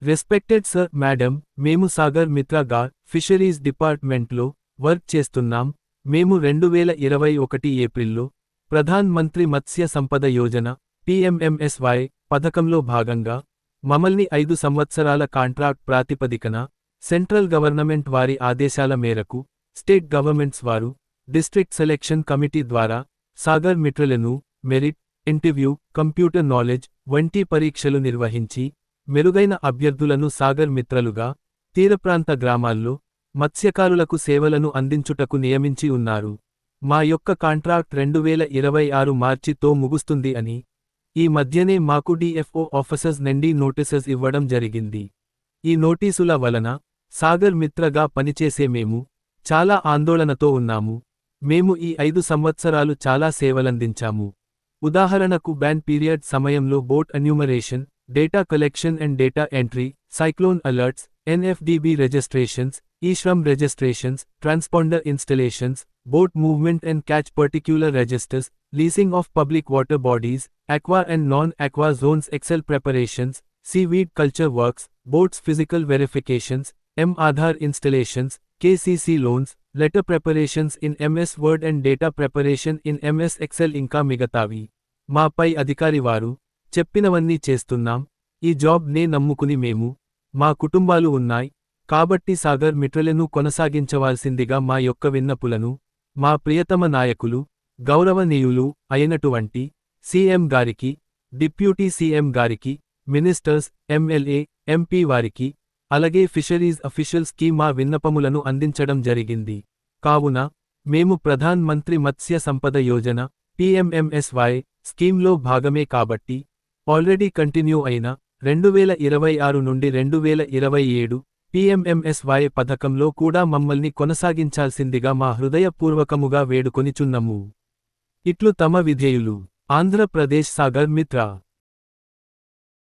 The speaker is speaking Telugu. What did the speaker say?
రెస్పెక్టెడ్ సర్ మేడం, మేము సాగర్ మిత్రా గా ఫిషరీస్ డిపార్ట్మెంట్లో వర్క్ చేస్తున్నాం. మేము 2021 ఏప్రిల్లో ప్రధాన్ మంత్రి మత్స్య సంపద యోజన PMMSY పథకంలో భాగంగా మమ్మల్ని 5 సంవత్సరాల కాంట్రాక్ట్ ప్రాతిపదికన సెంట్రల్ గవర్నమెంట్ వారి ఆదేశాల మేరకు స్టేట్ గవర్నమెంట్స్ వారు డిస్ట్రిక్ట్ సెలెక్షన్ కమిటీ ద్వారా సాగర్ మిత్రలను మెరిట్, ఇంటర్వ్యూ, కంప్యూటర్ నాలెడ్జ్ వంటి పరీక్షలు నిర్వహించి మెరుగైన అభ్యర్థులను సాగర్ మిత్రలుగా తీరప్రాంత గ్రామాల్లో మత్స్యకారులకు సేవలను అందించుటకు నియమించి ఉన్నారు. మా యొక్క కాంట్రాక్ట్ 2026 మార్చితో ముగుస్తుంది అని ఈ మధ్యనే మాకు DFO ఆఫీసర్స్ నుండి నోటీసెస్ ఇవ్వడం జరిగింది. ఈ నోటీసుల వలన సాగర్ మిత్రగా పనిచేసే మేము చాలా ఆందోళనతో ఉన్నాము. మేము ఈ 5 సంవత్సరాలు చాలా సేవలందించాము. ఉదాహరణకు బ్యాన్ పీరియడ్ సమయంలో boat enumeration, data collection and data entry, cyclone alerts, NFDB registrations, e-shram registrations, transponder installations, boat movement and catch particular registers, leasing of public water bodies, aqua and non-aqua zones Excel preparations, seaweed culture works, boats physical verifications, M-Aadhaar installations, KCC loans, letter preparations in MS Word and data preparation in MS Excel ఇంకా మిగతావి. మా పై అధికారి వారు చెప్పినవన్నీ చేస్తున్నాం. ఈ జాబ్ నే నమ్ముకుని మేము, మా కుటుంబాలు ఉన్నాయి కాబట్టి సాగర్ మిత్రలను కొనసాగించవలసిందిగా మా యొక్క విన్నపులను మా ప్రియతమ నాయకులు, గౌరవనీయులు అయినటువంటి సీఎం గారికి, డిప్యూటీ సీఎం గారికి, మినిస్టర్స్, MLA, MP వారికి, అలాగే ఫిషరీస్ అఫీషియల్స్ కి మా విన్నపములను అందించడం జరిగింది. కావున మేము ప్రధాన్ మంత్రి మత్స్య సంపద యోజన PMMSY స్కీమ్లో భాగమే కాబట్టి ఆల్రెడీ కంటిన్యూ అయిన 2026 నుండి 2027 PMMSY పథకంలో కూడా మమ్మల్ని కొనసాగించాల్సిందిగా మా హృదయపూర్వకముగా వేడుకొనిచున్నము. ఇట్లు తమ విధేయులు, ఆంధ్రప్రదేశ్ సాగర్ మిత్ర.